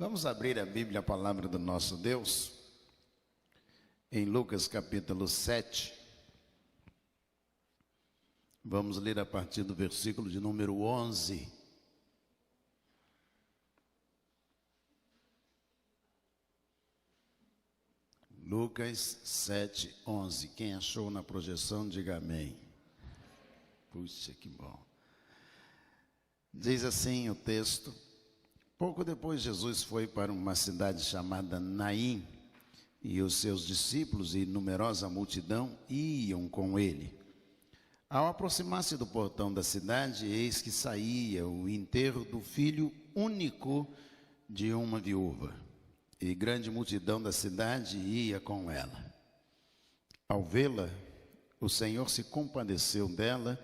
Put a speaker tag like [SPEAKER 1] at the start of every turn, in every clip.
[SPEAKER 1] Vamos abrir a Bíblia, a palavra do nosso Deus, em Lucas capítulo 7. Vamos ler a partir do versículo de número 11. Lucas 7, 11. Quem achou na projeção, diga amém. Puxa, que bom. Diz assim o texto: pouco depois Jesus foi para uma cidade chamada Naim, e os seus discípulos e numerosa multidão iam com ele. Ao aproximar-se do portão da cidade, eis que saía o enterro do filho único de uma viúva, e grande multidão da cidade ia com ela. Ao vê-la, o Senhor se compadeceu dela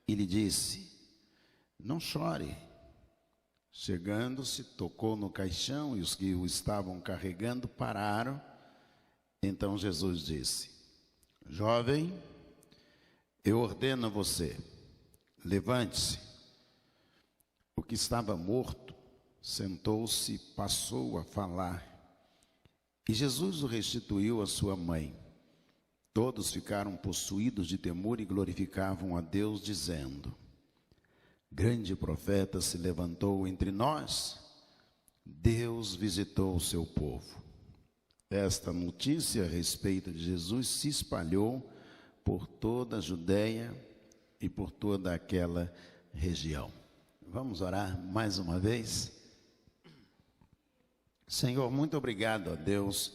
[SPEAKER 1] e lhe disse: não chore. Chegando-se, tocou no caixão, e os que o estavam carregando pararam. Então Jesus disse: jovem, eu ordeno a você, levante-se. O que estava morto sentou-se e passou a falar. E Jesus o restituiu à sua mãe. Todos ficaram possuídos de temor e glorificavam a Deus, dizendo: grande profeta se levantou entre nós, Deus visitou o seu povo. Esta notícia a respeito de Jesus se espalhou por toda a Judeia e por toda aquela região. Vamos orar mais uma vez? Senhor, muito obrigado, ó Deus,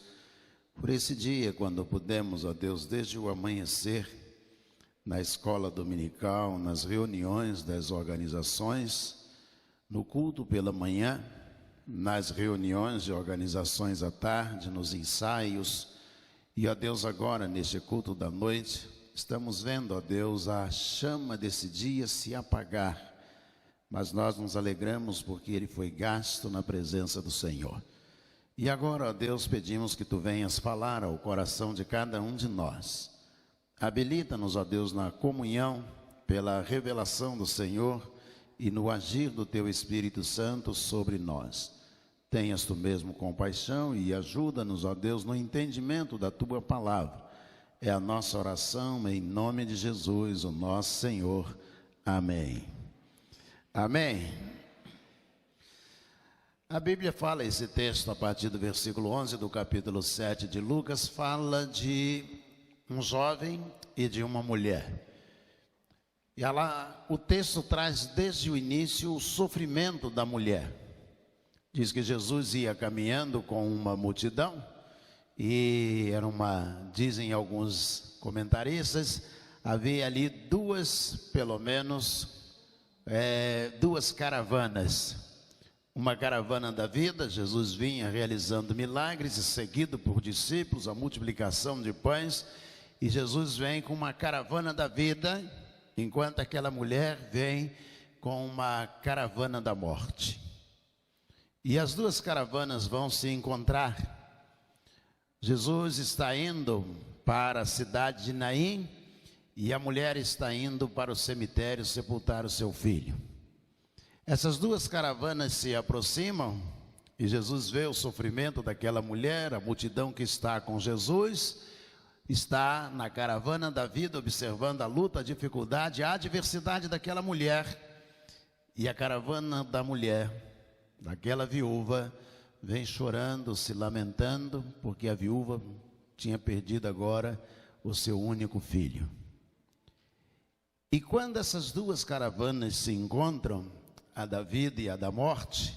[SPEAKER 1] por esse dia, quando pudemos, ó Deus, desde o amanhecer, na escola dominical, nas reuniões das organizações, no culto pela manhã, nas reuniões de organizações à tarde, nos ensaios, e, ó Deus, agora neste culto da noite, estamos vendo, ó Deus, a chama desse dia se apagar, mas nós nos alegramos porque ele foi gasto na presença do Senhor. E agora, ó Deus, pedimos que Tu venhas falar ao coração de cada um de nós. Habilita-nos, ó Deus, na comunhão, pela revelação do Senhor e no agir do Teu Espírito Santo sobre nós. Tenhas Tu mesmo compaixão e ajuda-nos, ó Deus, no entendimento da Tua palavra. É a nossa oração em nome de Jesus, o nosso Senhor. Amém. Amém. A Bíblia fala, esse texto, a partir do versículo 11 do capítulo 7 de Lucas, fala de um jovem e de uma mulher. E o texto traz desde o início o sofrimento da mulher. Diz que Jesus ia caminhando com uma multidão e dizem alguns comentaristas, havia ali pelo menos duas caravanas. Uma caravana da vida, Jesus vinha realizando milagres e seguido por discípulos, a multiplicação de pães, e Jesus vem com uma caravana da vida, enquanto aquela mulher vem com uma caravana da morte. E as duas caravanas vão se encontrar. Jesus está indo para a cidade de Naim e a mulher está indo para o cemitério sepultar o seu filho. Essas duas caravanas se aproximam e Jesus vê o sofrimento daquela mulher, a multidão que está com Jesus, está na caravana da vida observando a luta, a dificuldade, a adversidade daquela mulher. E a caravana da mulher, daquela viúva, vem chorando, se lamentando, porque a viúva tinha perdido agora o seu único filho. E quando essas duas caravanas se encontram, a da vida e a da morte,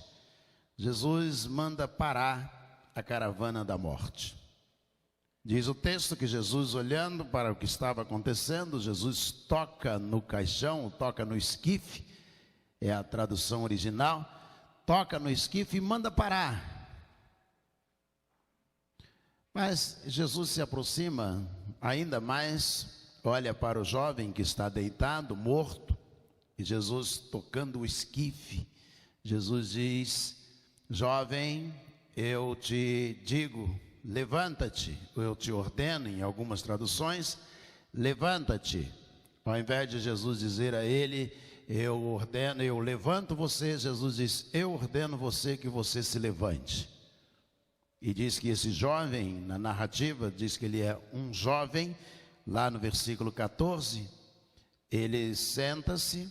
[SPEAKER 1] Jesus manda parar a caravana da morte. Diz o texto que Jesus, olhando para o que estava acontecendo, Jesus toca no caixão, toca no esquife, é a tradução original, toca no esquife e manda parar. Mas Jesus se aproxima ainda mais, olha para o jovem que está deitado, morto, e Jesus tocando o esquife, Jesus diz: jovem, eu te digo, levanta-te. Eu te ordeno, em algumas traduções, levanta-te. Ao invés de Jesus dizer a ele, eu levanto você, Jesus diz, eu ordeno você que você se levante. E diz que esse jovem, na narrativa, diz que ele é um jovem, lá no versículo 14, ele senta-se,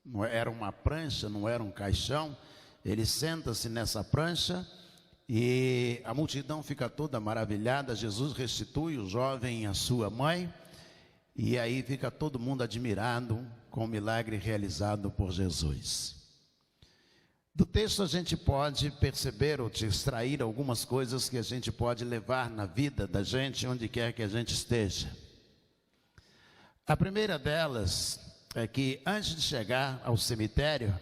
[SPEAKER 1] não era uma prancha, não era um caixão, ele senta-se nessa prancha e a multidão fica toda maravilhada. Jesus restitui o jovem à sua mãe e aí fica todo mundo admirado com o milagre realizado por Jesus. Do texto a gente pode perceber ou extrair algumas coisas que a gente pode levar na vida da gente, onde quer que a gente esteja. A primeira delas é que antes de chegar ao cemitério,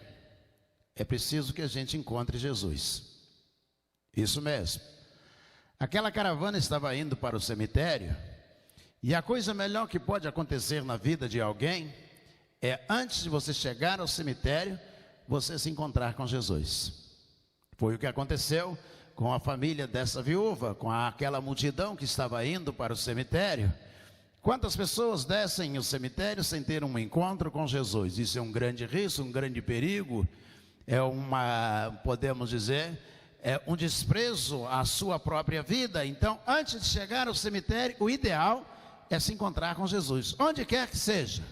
[SPEAKER 1] é preciso que a gente encontre Jesus. Isso mesmo. Aquela caravana estava indo para o cemitério, e a coisa melhor que pode acontecer na vida de alguém é, antes de você chegar ao cemitério, você se encontrar com Jesus. Foi o que aconteceu com a família dessa viúva, com aquela multidão que estava indo para o cemitério. Quantas pessoas descem ao cemitério sem ter um encontro com Jesus? Isso é um grande risco, um grande perigo, podemos dizer, é um desprezo à sua própria vida. Então, antes de chegar ao cemitério, o ideal é se encontrar com Jesus, onde quer que seja.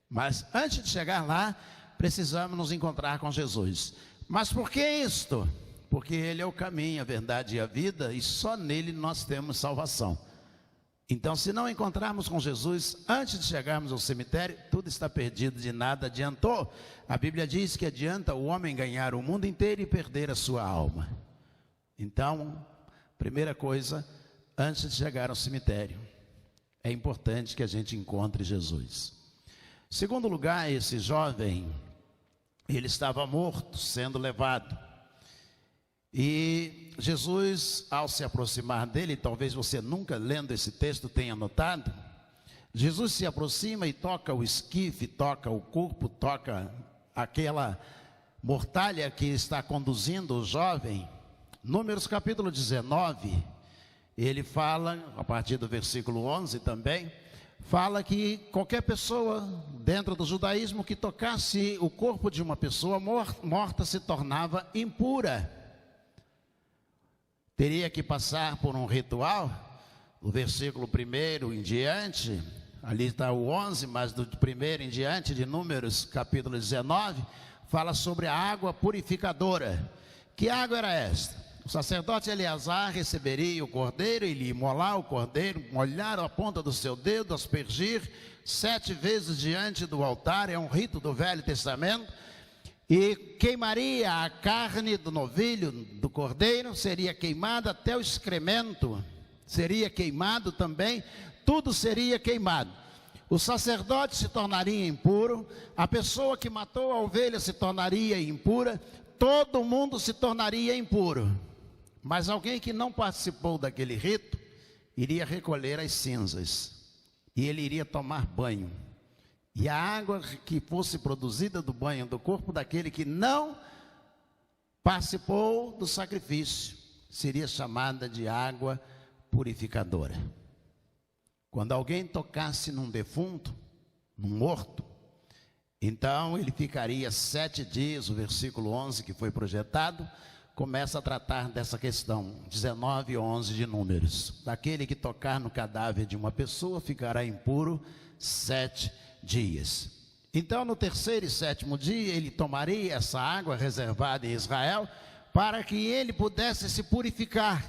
[SPEAKER 1] Mas antes de chegar lá, precisamos nos encontrar com Jesus. Mas por que isto? Porque Ele é o caminho, a verdade e a vida, e só nele nós temos salvação. Então, se não encontrarmos com Jesus antes de chegarmos ao cemitério, tudo está perdido, de nada adiantou. A Bíblia diz que adianta o homem ganhar o mundo inteiro e perder a sua alma. Então, primeira coisa, antes de chegar ao cemitério, é importante que a gente encontre Jesus. Segundo lugar, esse jovem, ele estava morto, sendo levado. E Jesus, ao se aproximar dele, talvez você nunca lendo esse texto tenha notado, Jesus se aproxima e toca o esquife, toca o corpo, toca aquela mortalha que está conduzindo o jovem. Números capítulo 19, ele fala, a partir do versículo 11 também, fala que qualquer pessoa dentro do judaísmo que tocasse o corpo de uma pessoa morta se tornava impura. Teria que passar por um ritual. O versículo 1 em diante, ali está o 11, mas do 1 em diante de Números capítulo 19, fala sobre a água purificadora. Que água era esta? O sacerdote Eleazar receberia o cordeiro, ele ia imolar o cordeiro, molhar a ponta do seu dedo, aspergir 7 vezes diante do altar, é um rito do Velho Testamento, e queimaria a carne do novilho, do cordeiro, seria queimada até o excremento, seria queimado também, tudo seria queimado. O sacerdote se tornaria impuro, a pessoa que matou a ovelha se tornaria impura, todo mundo se tornaria impuro. Mas alguém que não participou daquele rito, iria recolher as cinzas, e ele iria tomar banho. E a água que fosse produzida do banho do corpo daquele que não participou do sacrifício, seria chamada de água purificadora. Quando alguém tocasse num defunto, num morto, então ele ficaria 7 dias, o versículo 11 que foi projetado, começa a tratar dessa questão, 19 e 11 de Números. Daquele que tocar no cadáver de uma pessoa ficará impuro 7 dias. Então, no 3º e 7º dia, ele tomaria essa água reservada em Israel, para que ele pudesse se purificar,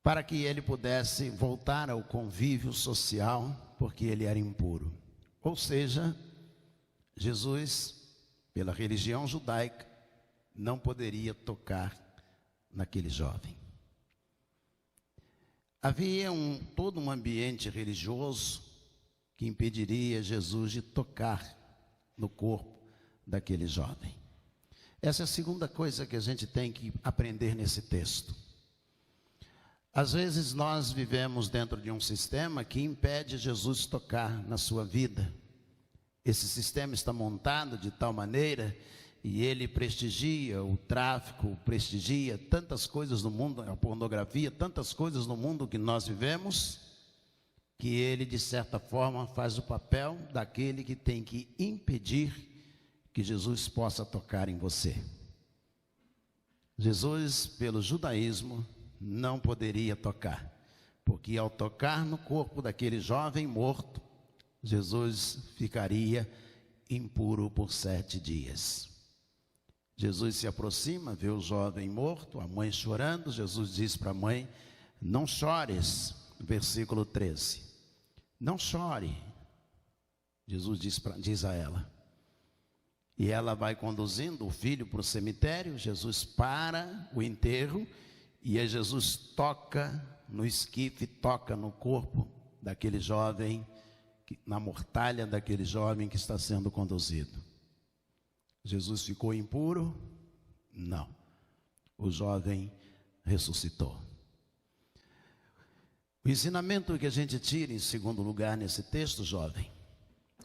[SPEAKER 1] para que ele pudesse voltar ao convívio social, porque ele era impuro. Ou seja, Jesus, pela religião judaica, não poderia tocar naquele jovem. Havia todo um ambiente religioso que impediria Jesus de tocar no corpo daquele jovem. Essa é a segunda coisa que a gente tem que aprender nesse texto. Às vezes nós vivemos dentro de um sistema que impede Jesus tocar na sua vida. Esse sistema está montado de tal maneira e ele prestigia o tráfico, prestigia tantas coisas no mundo, a pornografia, tantas coisas no mundo que nós vivemos, que ele, de certa forma, faz o papel daquele que tem que impedir que Jesus possa tocar em você. Jesus, pelo judaísmo, não poderia tocar, porque ao tocar no corpo daquele jovem morto, Jesus ficaria impuro por 7 dias. Jesus se aproxima, vê o jovem morto, a mãe chorando. Jesus diz para a mãe: não chores, versículo 13. Não chore, Jesus diz a ela. E ela vai conduzindo o filho para o cemitério. Jesus para o enterro, e aí Jesus toca no esquife, toca no corpo daquele jovem, na mortalha daquele jovem que está sendo conduzido. Jesus ficou impuro? Não. O jovem ressuscitou. O ensinamento que a gente tira em segundo lugar nesse texto, jovem,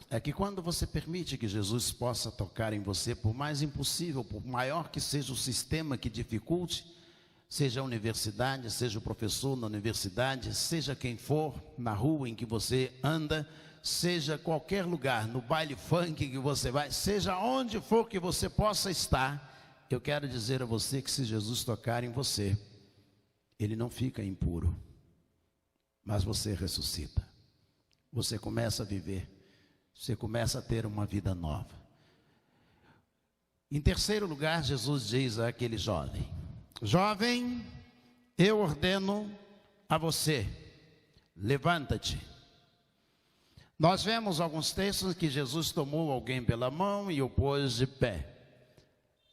[SPEAKER 1] é que quando você permite que Jesus possa tocar em você, por mais impossível, por maior que seja o sistema que dificulte, seja a universidade, seja o professor na universidade, seja quem for, na rua em que você anda, seja qualquer lugar, no baile funk que você vai, seja onde for que você possa estar, eu quero dizer a você que se Jesus tocar em você, ele não fica impuro, mas você ressuscita, você começa a viver, você começa a ter uma vida nova. Em terceiro lugar, Jesus diz àquele jovem: jovem, eu ordeno a você, levanta-te. Nós vemos alguns textos que Jesus tomou alguém pela mão e o pôs de pé.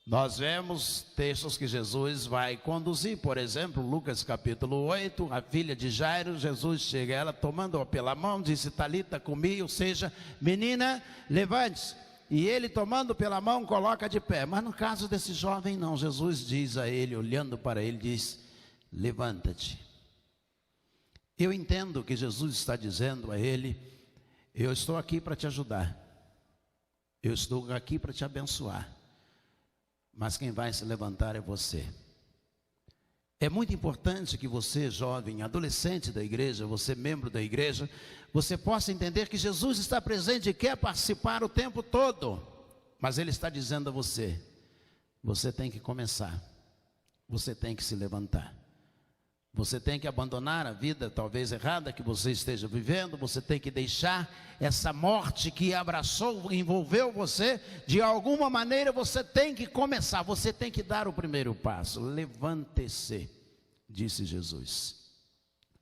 [SPEAKER 1] Nós vemos textos que Jesus vai conduzir, por exemplo, Lucas capítulo 8, a filha de Jairo, Jesus chega a ela, tomando-a pela mão, disse: Talita cumi, ou seja, menina, levante-se. E ele, tomando pela mão, coloca de pé. Mas no caso desse jovem não, Jesus diz a ele, olhando para ele, diz: levanta-te. Eu entendo que Jesus está dizendo a ele: eu estou aqui para te ajudar, eu estou aqui para te abençoar, mas quem vai se levantar é você. É muito importante que você, jovem, adolescente da igreja, você membro da igreja, você possa entender que Jesus está presente e quer participar o tempo todo, mas Ele está dizendo a você: você tem que começar, você tem que se levantar, você tem que abandonar a vida talvez errada que você esteja vivendo, você tem que deixar essa morte que abraçou, envolveu você, de alguma maneira você tem que começar, você tem que dar o primeiro passo. Levante-se, disse Jesus,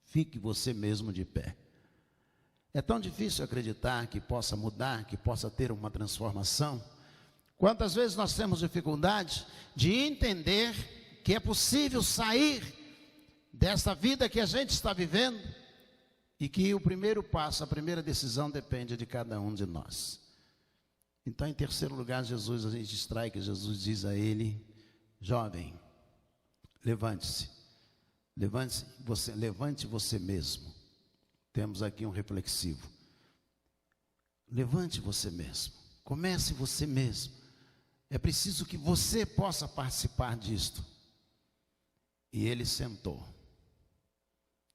[SPEAKER 1] fique você mesmo de pé. É tão difícil acreditar que possa mudar, que possa ter uma transformação. Quantas vezes nós temos dificuldade de entender que é possível sair dessa vida que a gente está vivendo, e que o primeiro passo, a primeira decisão depende de cada um de nós. Então, em terceiro lugar, Jesus, a gente extrai que Jesus diz a ele: jovem, levante-se, levante você mesmo. Temos aqui um reflexivo. Levante você mesmo, comece você mesmo. É preciso que você possa participar disto. E ele sentou.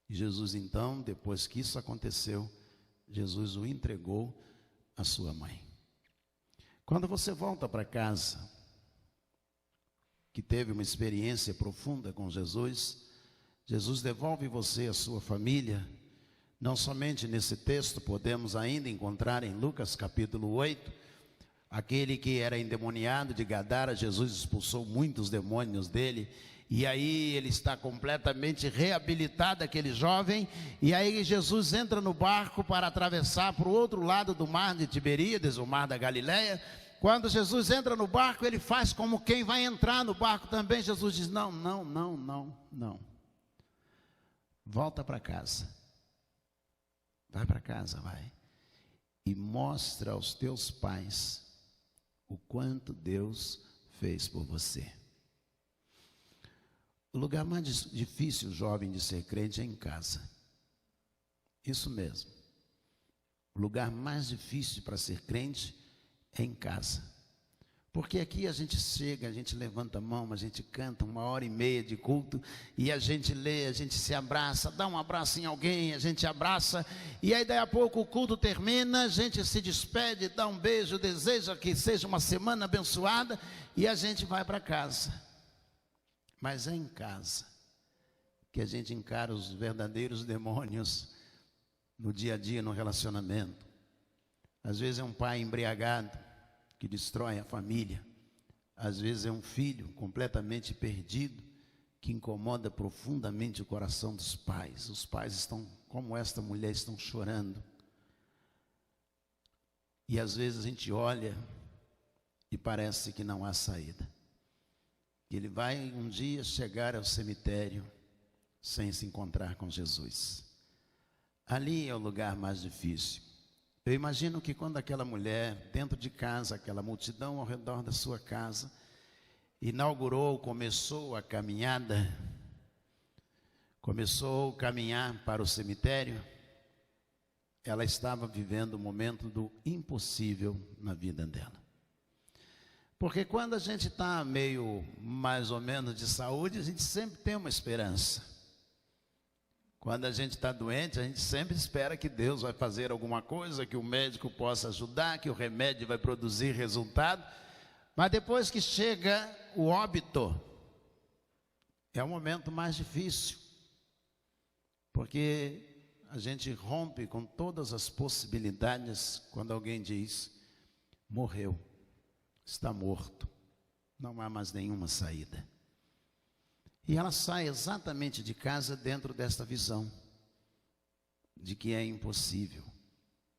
[SPEAKER 1] E Jesus então, depois que isso aconteceu, Jesus o entregou à sua mãe. Quando você volta para casa, que teve uma experiência profunda com Jesus, Jesus devolve você à sua família. Não somente nesse texto, podemos ainda encontrar em Lucas capítulo 8, aquele que era endemoniado de Gadara, Jesus expulsou muitos demônios dele, e aí ele está completamente reabilitado, aquele jovem, e aí Jesus entra no barco para atravessar para o outro lado do mar de Tiberíades, o mar da Galileia. Quando Jesus entra no barco, ele faz como quem vai entrar no barco também. Jesus diz: não, volta para casa, vai para casa, vai, e mostra aos teus pais o quanto Deus fez por você. O lugar mais difícil, jovem, de ser crente é em casa. Isso mesmo. O lugar mais difícil para ser crente é em casa. Porque aqui a gente chega, a gente levanta a mão, a gente canta 1h30 de culto, e a gente lê, a gente se abraça, dá um abraço em alguém, a gente abraça, e aí daí a pouco o culto termina, a gente se despede, dá um beijo, deseja que seja uma semana abençoada, e a gente vai para casa. Mas é em casa que a gente encara os verdadeiros demônios no dia a dia, no relacionamento. Às vezes é um pai embriagado que destrói a família. Às vezes é um filho completamente perdido que incomoda profundamente o coração dos pais. Os pais estão, como esta mulher, estão chorando. E às vezes a gente olha e parece que não há saída. Ele vai um dia chegar ao cemitério sem se encontrar com Jesus. Ali é o lugar mais difícil. Eu imagino que quando aquela mulher, dentro de casa, aquela multidão ao redor da sua casa, começou a caminhada, começou a caminhar para o cemitério, ela estava vivendo o momento do impossível na vida dela. Porque quando a gente está meio mais ou menos de saúde, a gente sempre tem uma esperança. Quando a gente está doente, a gente sempre espera que Deus vai fazer alguma coisa, que o médico possa ajudar, que o remédio vai produzir resultado. Mas depois que chega o óbito, é o momento mais difícil. Porque a gente rompe com todas as possibilidades quando alguém diz, morreu, está morto, não há mais nenhuma saída. E ela sai exatamente de casa dentro desta visão de que é impossível.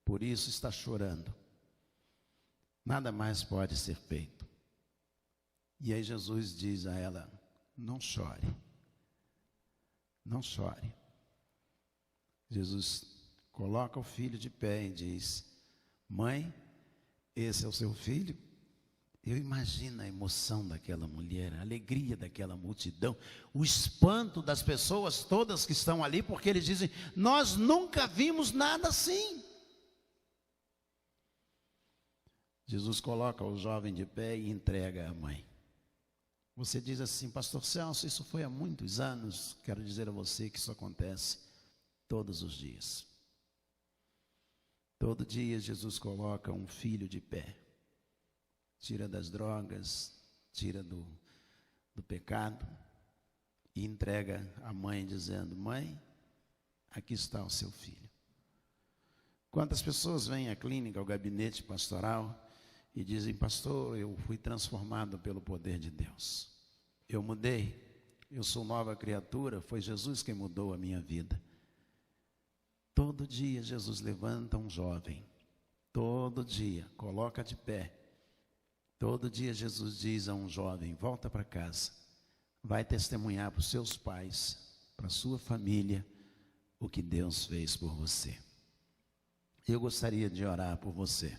[SPEAKER 1] Por isso está chorando. Nada mais pode ser feito. E aí Jesus diz a ela, não chore. Não chore. Jesus coloca o filho de pé e diz, mãe, esse é o seu filho? Eu imagino a emoção daquela mulher, a alegria daquela multidão, o espanto das pessoas todas que estão ali, porque eles dizem, nós nunca vimos nada assim. Jesus coloca o jovem de pé e entrega à mãe. Você diz assim, pastor Celso, isso foi há muitos anos. Quero dizer a você que isso acontece todos os dias. Todo dia Jesus coloca um filho de pé. Tira das drogas, tira do pecado e entrega à mãe dizendo, mãe, aqui está o seu filho. Quantas pessoas vêm à clínica, ao gabinete pastoral e dizem, pastor, eu fui transformado pelo poder de Deus. Eu mudei, eu sou nova criatura, foi Jesus quem mudou a minha vida. Todo dia Jesus levanta um jovem, todo dia coloca de pé. Todo dia Jesus diz a um jovem, volta para casa, vai testemunhar para os seus pais, para a sua família, o que Deus fez por você. Eu gostaria de orar por você.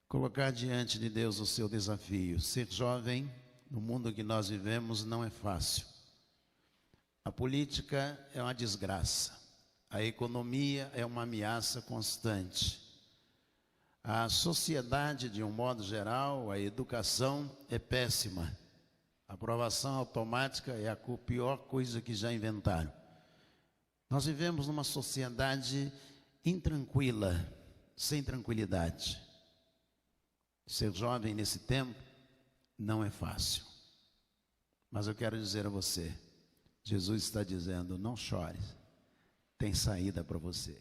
[SPEAKER 1] Colocar diante de Deus o seu desafio. Ser jovem no mundo que nós vivemos não é fácil. A política é uma desgraça. A economia é uma ameaça constante. A sociedade, de um modo geral, a educação é péssima. A aprovação automática é a pior coisa que já inventaram. Nós vivemos numa sociedade intranquila, sem tranquilidade. Ser jovem nesse tempo não é fácil. Mas eu quero dizer a você, Jesus está dizendo, não chore, tem saída para você.